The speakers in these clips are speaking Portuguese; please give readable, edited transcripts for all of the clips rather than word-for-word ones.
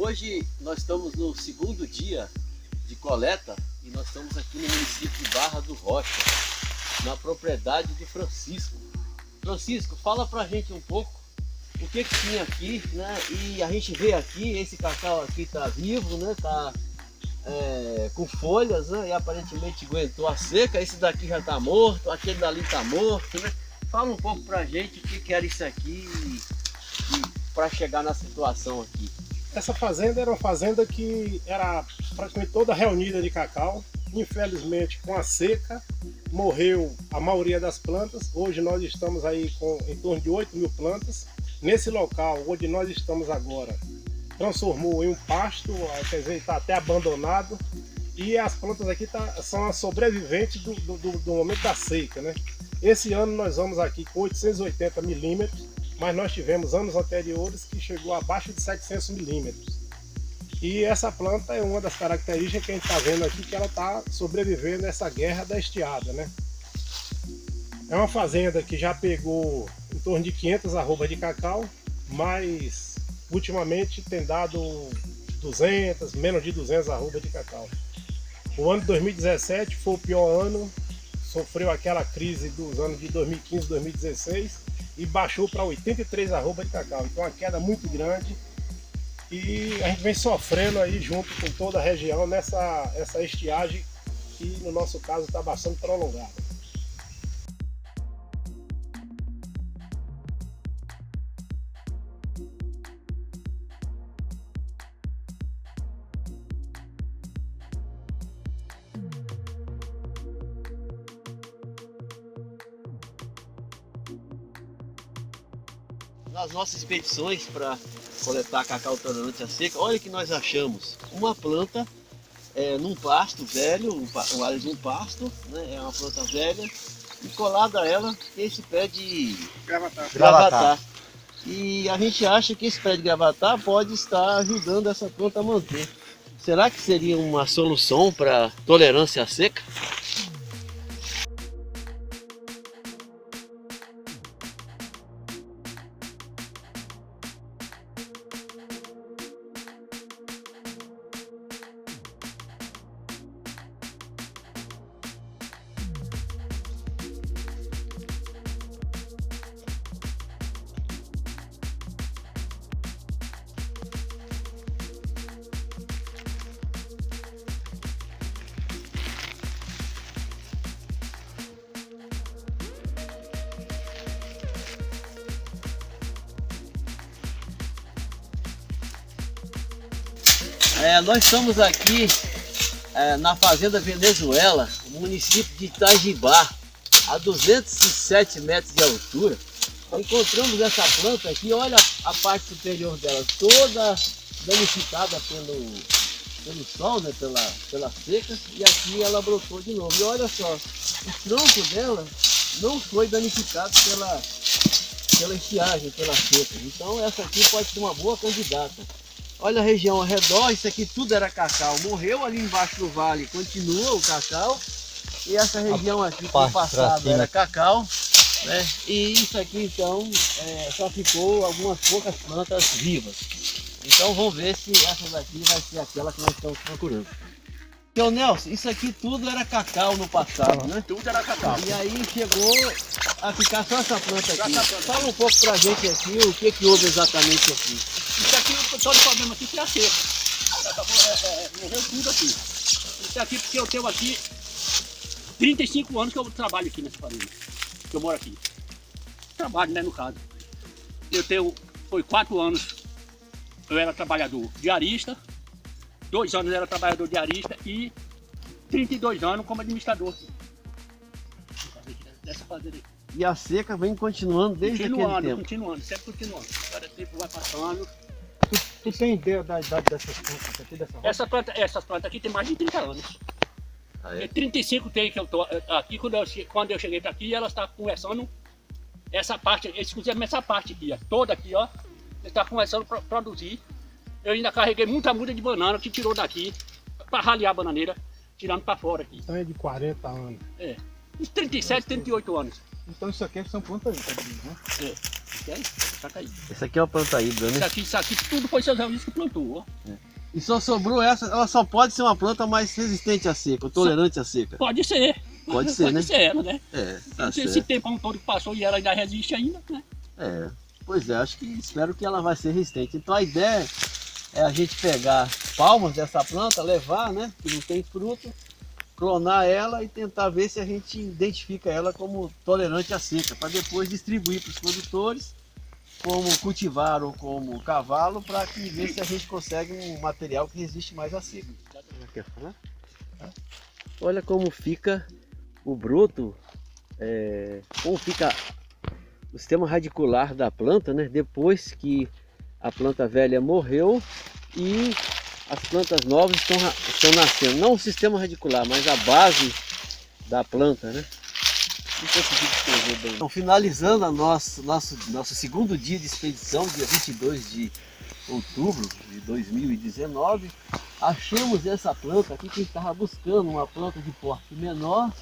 Hoje nós estamos no segundo dia de coleta e nós estamos aqui no município de Barra do Rocha, na propriedade de Francisco. Francisco, fala pra gente um pouco o que tinha aqui, né? E a gente vê aqui, esse cacau aqui tá vivo, né? Tá com folhas, né? E aparentemente aguentou a seca. Esse daqui já tá morto, aquele dali tá morto, né? Fala um pouco pra gente o que era isso aqui e para chegar na situação aqui. Essa fazenda era uma fazenda que era praticamente toda reunida de cacau. Infelizmente, com a seca, morreu a maioria das plantas. Hoje nós estamos aí com em torno de 8 mil plantas. Nesse local onde nós estamos agora, transformou em um pasto, quer dizer, está até abandonado. E as plantas aqui são as sobreviventes do momento da seca, né? Esse ano nós vamos aqui com 880 milímetros, mas nós tivemos anos anteriores que chegou abaixo de 700 milímetros. E essa planta é uma das características que a gente está vendo aqui, que ela está sobrevivendo nessa guerra da estiada, né? É uma fazenda que já pegou em torno de 500 arrobas de cacau, mas ultimamente tem dado 200, menos de 200 arrobas de cacau. O ano de 2017 foi o pior ano, sofreu aquela crise dos anos de 2015, 2016 e baixou para 83 arrobas de cacau. Então uma queda muito grande e a gente vem sofrendo aí junto com toda a região essa estiagem que no nosso caso está bastante prolongada. Nas nossas expedições para coletar cacau tolerante à seca, olha o que nós achamos. Uma planta num pasto velho, um pasto, né? É uma planta velha, e colada a ela tem esse pé de gravatar. E a gente acha que esse pé de gravatar pode estar ajudando essa planta a manter. Será que seria uma solução para tolerância à seca? Nós estamos aqui na Fazenda Venezuela, no município de Itajibá, a 207 metros de altura. Encontramos essa planta aqui, olha a parte superior dela, toda danificada pelo sol, né, pela seca, e aqui ela brotou de novo. E olha só, o tronco dela não foi danificado pela estiagem, pela seca. Então essa aqui pode ser uma boa candidata. Olha a região ao redor, isso aqui tudo era cacau. Morreu ali embaixo do vale, continua o cacau. E essa região aqui que no passado era cacau, né? E isso aqui então só ficou algumas poucas plantas vivas. Então vamos ver se essa daqui vai ser aquela que nós estamos procurando. Então, Nelson, isso aqui tudo era cacau no passado, né? Tudo era cacau. E aí chegou a ficar só essa planta aqui. Fala um pouco pra gente aqui o que houve exatamente aqui. Isso aqui, só de problema aqui, foi a seca. Morreu tudo aqui. Isso aqui porque eu tenho aqui 35 anos que eu trabalho aqui nessa fazenda. Que eu moro aqui. Trabalho, né, no caso. Foi 4 anos eu era trabalhador diarista, 2 anos eu era trabalhador diarista e 32 anos como administrador dessa fazenda aí. E a seca vem continuando desde aquele tempo? Continuando, sempre continuando. Cada tempo vai passando. Tu tem ideia da idade dessas plantas aqui, dessa roça? Essas plantas aqui tem mais de 30 anos. Ah, é? 35 tem que eu tô aqui, quando eu cheguei para aqui, elas estão conversando essa parte, exclusivamente essa parte aqui, ó, toda aqui, ó, está começando a produzir. Eu ainda carreguei muita muda de banana que tirou daqui para ralear a bananeira, tirando para fora aqui. Então é de 40 anos. Uns 37, 38 anos. Então isso aqui são plantas, né? É. Ok? Saca aí. Essa aqui é uma planta híbrida, né? Isso aqui tudo foi seu Zé Luiz que plantou, ó. E só sobrou essa, ela só pode ser uma planta mais resistente à seca, ou tolerante à seca. Pode ser. Pode ser, né? Pode ser ela, né? Tá Esse certo. tempo todo que passou e ela ainda resiste ainda, né? Pois é, acho que espero que ela vai ser resistente. Então a ideia é a gente pegar palmas dessa planta, levar, né, que não tem fruto, clonar ela e tentar ver se a gente identifica ela como tolerante à seca, para depois distribuir para os produtores como cultivar ou como cavalo, para ver se a gente consegue um material que resiste mais à seca. Quer falar? Olha como fica o broto, como fica o sistema radicular da planta, né? Depois que a planta velha morreu e as plantas novas estão nascendo. Não o sistema radicular, mas a base da planta, né? Não consegui descrever bem. Então, finalizando a nosso segundo dia de expedição, dia 22 de outubro de 2019, achamos essa planta aqui que a gente estava buscando, uma planta de porte menor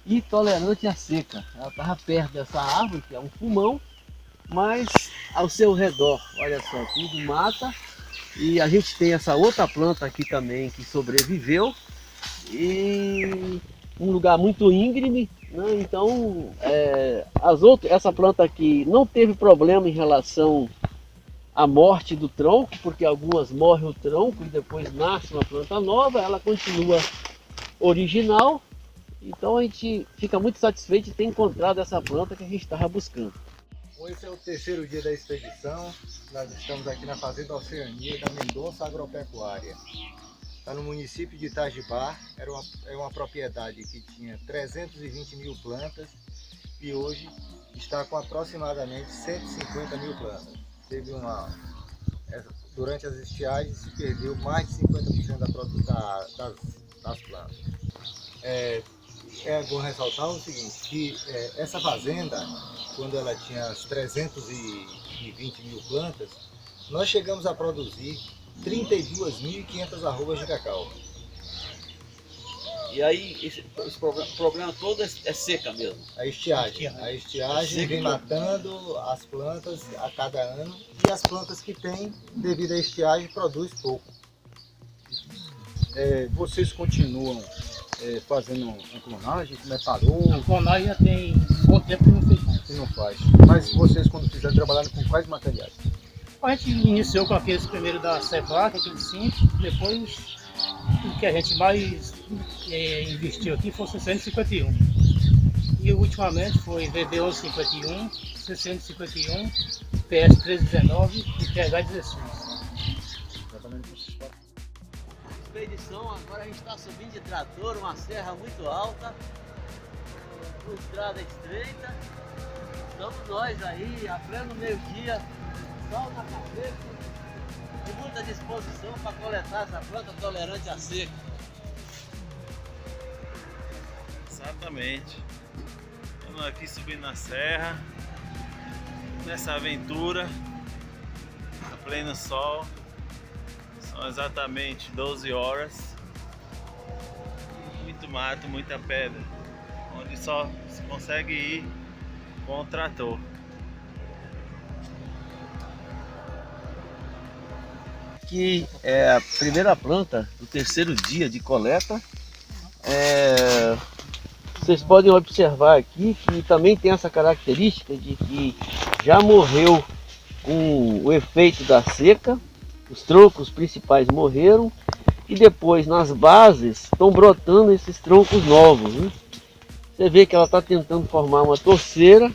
e tolerante à seca. Ela estava perto dessa árvore, que é um pulmão, mas ao seu redor, olha só, tudo mata. E a gente tem essa outra planta aqui também que sobreviveu, e um lugar muito íngreme, né? Então essa planta aqui não teve problema em relação à morte do tronco, porque algumas morrem o tronco e depois nasce uma planta nova, ela continua original. Então a gente fica muito satisfeito de ter encontrado essa planta que a gente estava buscando. Esse é o terceiro dia da expedição. Nós estamos aqui na Fazenda Oceania da Mendonça Agropecuária. Está no município de Itajibá. É uma propriedade que tinha 320 mil plantas e hoje está com aproximadamente 150 mil plantas. Durante as estiagens se perdeu mais de 50% das plantas. É bom ressaltar o seguinte, que essa fazenda, quando ela tinha as 320 mil plantas, nós chegamos a produzir 32.500 arrobas de cacau. E aí esse problema todo é seca mesmo? A estiagem vem matando as plantas a cada ano, e as plantas que tem, devido à estiagem, produz pouco. Vocês continuam fazendo a clonagem? Como parou? A clonagem já tem bom tempo que não fez mais. Que não faz. Mas vocês, quando fizeram, trabalharam com quais materiais? A gente iniciou com aqueles primeiro da Cevac, aqueles 5, depois o que a gente mais investiu aqui foi o 651. E ultimamente foi VB1151, 651, PS 1319 e PH 16. Trabalhando com esses quatro. Expedição, agora a gente está subindo de trator, uma serra muito alta, uma estrada estreita. Estamos nós aí, a pleno meio-dia, sol na cabeça, e muita disposição para coletar essa planta tolerante à seca. Exatamente. Estamos aqui subindo na serra, nessa aventura, a pleno sol. São exatamente 12 horas. Muito mato, muita pedra, onde só se consegue ir com o trator. Aqui é a primeira planta do terceiro dia de coleta. Vocês podem observar aqui que também tem essa característica de que já morreu com o efeito da seca. Os troncos principais morreram e depois nas bases estão brotando esses troncos novos, né? Você vê que ela está tentando formar uma torceira.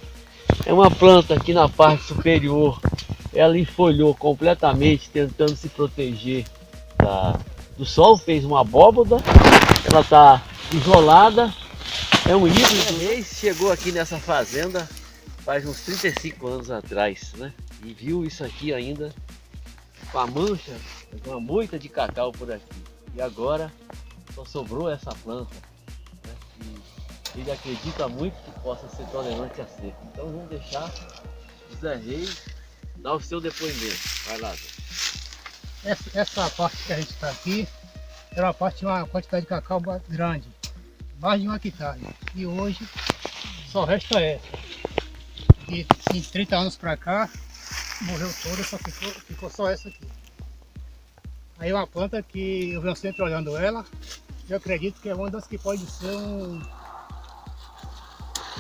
É uma planta que na parte superior ela enfolhou completamente, tentando se proteger do sol, fez uma abóboda. Ela está isolada, é um híbrido. Chegou aqui nessa fazenda faz uns 35 anos atrás, né? E viu isso aqui ainda com a mancha, uma moita de cacau por aqui. E agora só sobrou essa planta, né? E ele acredita muito que possa ser tolerante à seca. Então vamos deixar o Zé Reis dar o seu depoimento. Vai lá, Zé. Essa parte que a gente está aqui era uma parte de uma quantidade de cacau grande, mais de 1 hectare. E hoje só resta essa. que em 30 anos pra cá, morreu toda, só ficou só essa aqui. Aí é uma planta que eu venho sempre olhando ela, eu acredito que é uma das que pode ser um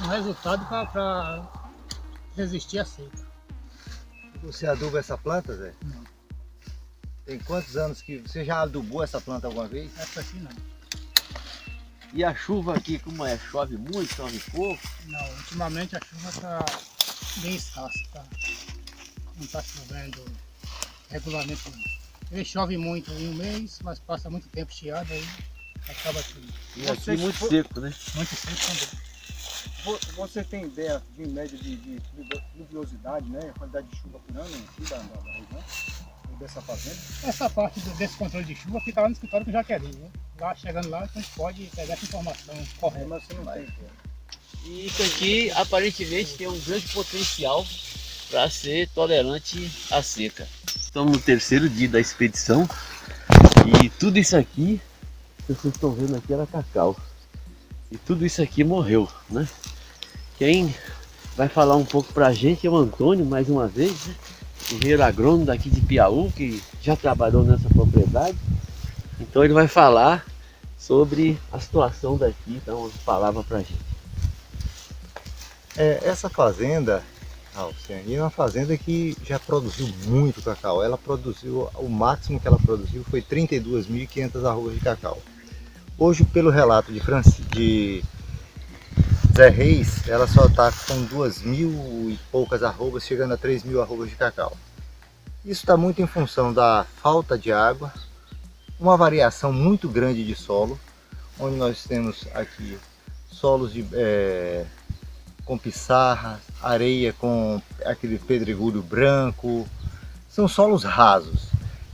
resultado para resistir à seca. Você aduba essa planta, Zé? Não. Tem quantos anos que você já adubou essa planta alguma vez? Essa aqui não. E a chuva aqui, como é? Chove muito, chove pouco? Não, ultimamente a chuva está bem escassa, tá? Não está chovendo regularmente não. Ele chove muito em um mês, mas passa muito tempo estiado, aí acaba tudo. E aqui muito seco, né? Muito seco também. Você tem ideia de média de pluviosidade, né? A quantidade de chuva por ano aqui da região? Dessa fazenda? Essa parte desse controle de chuva fica lá no escritório do Jaqueline, né? Lá, chegando lá, a gente pode pegar essa informação correta. Mas você não tem. E isso aqui aparentemente tem um grande potencial para ser tolerante à seca. Estamos no terceiro dia da expedição e tudo isso aqui que vocês estão vendo aqui era cacau. E tudo isso aqui morreu, né? Quem vai falar um pouco pra gente é o Antônio, mais uma vez, né? Engenheiro agrônomo daqui de Piauí, que já trabalhou nessa propriedade. Então ele vai falar sobre a situação daqui, então uma palavra pra gente. Essa fazenda, Alciane, é uma fazenda que já produziu muito cacau. Ela produziu, o máximo que ela produziu foi 32.500 arrobas de cacau. Hoje, pelo relato de Zé Reis, ela só está com 2.000 e poucas arrobas, chegando a 3.000 arrobas de cacau. Isso está muito em função da falta de água, uma variação muito grande de solo, onde nós temos aqui solos com pissarra, areia com aquele pedregulho branco, são solos rasos.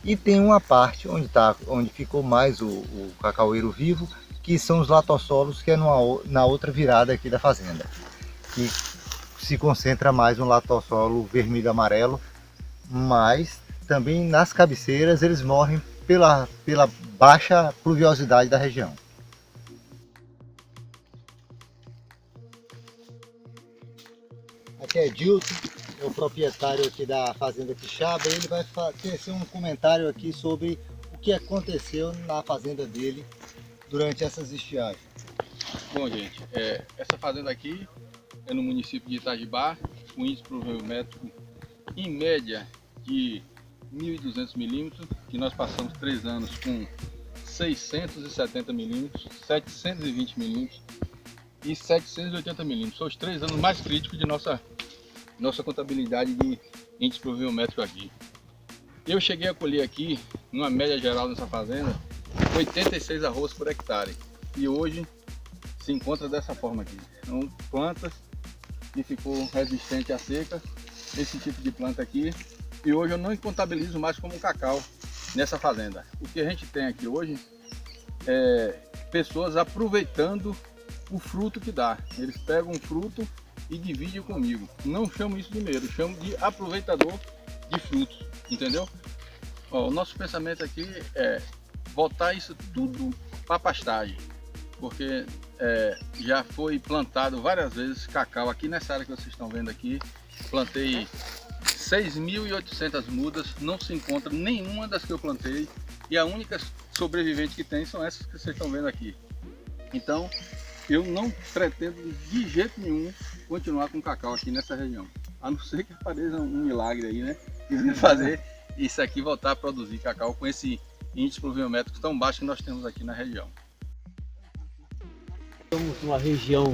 E tem uma parte onde ficou mais o cacaueiro vivo, que são os latossolos, que é na outra virada aqui da fazenda, que se concentra mais no latossolo vermelho amarelo, mas também nas cabeceiras eles morrem pela baixa pluviosidade da região. Aqui é Dilton, é o proprietário aqui da fazenda Quixaba, e ele vai tecer um comentário aqui sobre o que aconteceu na fazenda dele durante essas estiagens. Bom, gente, essa fazenda aqui é no município de Itajibá, com índice pluviométrico em média de 1.200 milímetros, que nós passamos 3 anos com 670 milímetros, 720 milímetros e 780 milímetros. São os 3 anos mais críticos de nossa contabilidade de índice pluviométrico aqui. Eu cheguei a colher aqui, numa média geral nessa fazenda, 86 arrobas por hectare. E hoje se encontra dessa forma aqui. São plantas que ficou resistente à seca, esse tipo de planta aqui. E hoje eu não contabilizo mais como cacau nessa fazenda. O que a gente tem aqui hoje é pessoas aproveitando o fruto que dá. Eles pegam um fruto e dividem comigo. Não chamo isso de medo, chamo de aproveitador de frutos, entendeu? Ó, o nosso pensamento aqui é botar isso tudo para pastagem, porque já foi plantado várias vezes cacau aqui nessa área que vocês estão vendo aqui. Plantei 6.800 mudas, não se encontra nenhuma das que eu plantei, e a única sobrevivente que tem são essas que vocês estão vendo aqui. Então eu não pretendo de jeito nenhum continuar com cacau aqui nessa região, a não ser que apareça um milagre aí, né, que venha fazer isso aqui voltar a produzir cacau com esse índice pluviométrico tão baixo que nós temos aqui na região. Estamos numa região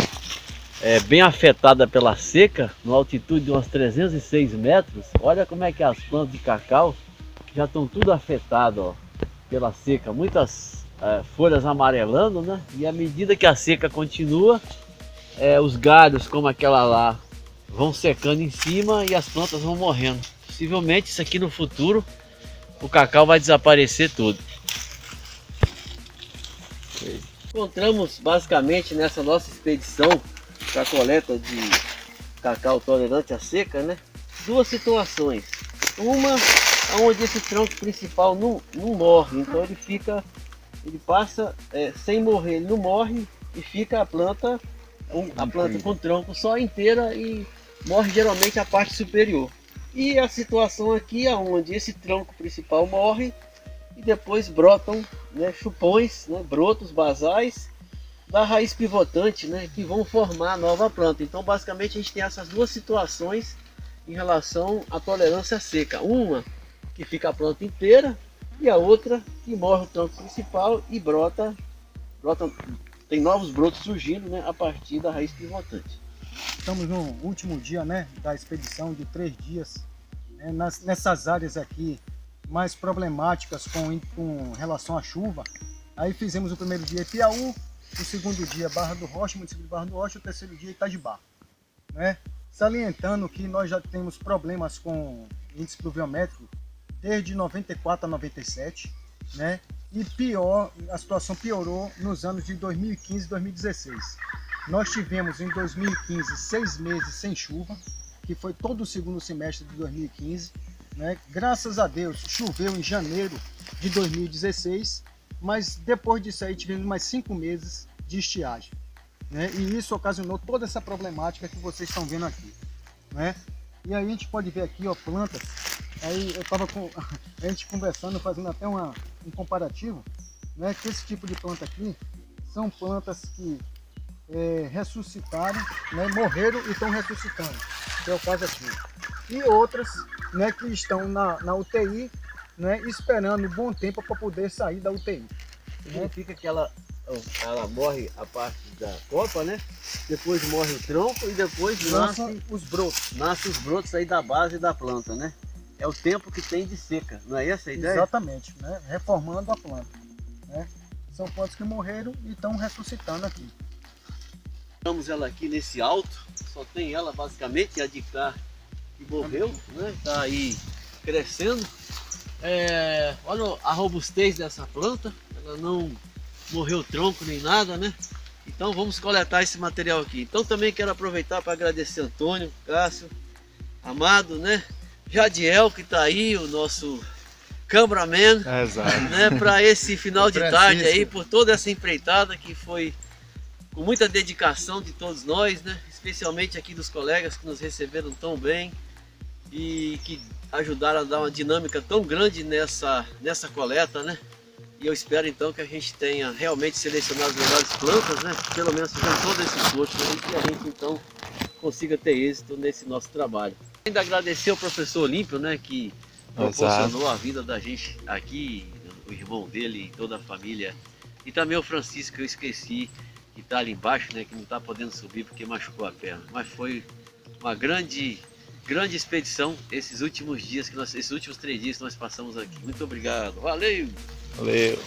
bem afetada pela seca, numa altitude de uns 306 metros. Olha como é que as plantas de cacau já estão tudo afetadas, ó, pela seca. Muitas folhas amarelando, né? E à medida que a seca continua, os galhos como aquela lá vão secando em cima e as plantas vão morrendo. Possivelmente isso aqui no futuro o cacau vai desaparecer todo. Encontramos basicamente nessa nossa expedição para a coleta de cacau tolerante à seca, né, duas situações. Uma onde esse tronco principal não morre, então ele passa sem morrer, ele não morre e fica a planta com o tronco só inteira e morre geralmente a parte superior. E a situação aqui é onde esse tronco principal morre e depois brotam, né, chupões, né, brotos basais da raiz pivotante, né, que vão formar a nova planta. Então basicamente a gente tem essas duas situações em relação à tolerância seca. Uma que fica a planta inteira e a outra que morre o tronco principal e brota, tem novos brotos surgindo, né, a partir da raiz pivotante. Estamos no último dia, né, da expedição de 3 dias, né, nessas áreas aqui mais problemáticas com relação à chuva. Aí fizemos o primeiro dia Ipiaú, o segundo dia Barra do Rocha, município de Barra do Rocha, o terceiro dia Itajibá, né? Salientando que nós já temos problemas com índice pluviométrico desde 94 a 97, né? E pior, a situação piorou nos anos de 2015 e 2016. Nós tivemos em 2015 6 meses sem chuva, que foi todo o segundo semestre de 2015, né? Graças a Deus choveu em janeiro de 2016, mas depois disso aí tivemos mais 5 meses de estiagem, né? E isso ocasionou toda essa problemática que vocês estão vendo aqui, né? E aí a gente pode ver aqui, ó, plantas. Aí eu estava com a gente conversando, fazendo até um comparativo, né? Que esse tipo de planta aqui são plantas que ressuscitaram, né? Morreram e estão ressuscitando, que é o caso aqui. E outras, né, que estão na UTI, né, esperando um bom tempo para poder sair da UTI. Significa que ela morre a parte da copa, né? Depois morre o tronco e depois nascem os brotos. Nascem os brotos aí da base da planta, né? É o tempo que tem de seca, não é essa a ideia? Exatamente, né? Reformando a planta, né? São plantas que morreram e estão ressuscitando aqui. Estamos ela aqui nesse alto, só tem ela basicamente, a de cá que morreu, né? Tá aí crescendo. Olha a robustez dessa planta, ela não morreu o tronco nem nada, né? Então vamos coletar esse material aqui. Então também quero aproveitar para agradecer Antônio, Cássio, Amado, né? Jadiel, que está aí, o nosso cameraman, né? Para esse final de tarde aí, por toda essa empreitada que foi com muita dedicação de todos nós, né? Especialmente aqui dos colegas que nos receberam tão bem e que ajudaram a dar uma dinâmica tão grande nessa coleta, né? E eu espero então que a gente tenha realmente selecionado as melhores plantas, né? Pelo menos fazendo todo esse esforço aí, que a gente então consiga ter êxito nesse nosso trabalho. Ainda agradecer ao professor Olímpio, né? Que proporcionou a vida da gente aqui, o irmão dele e toda a família. E também o Francisco, que eu esqueci, que está ali embaixo, né? Que não está podendo subir porque machucou a perna. Mas foi uma grande expedição esses últimos dias, esses últimos 3 dias que nós passamos aqui. Muito obrigado. Valeu! Valeu!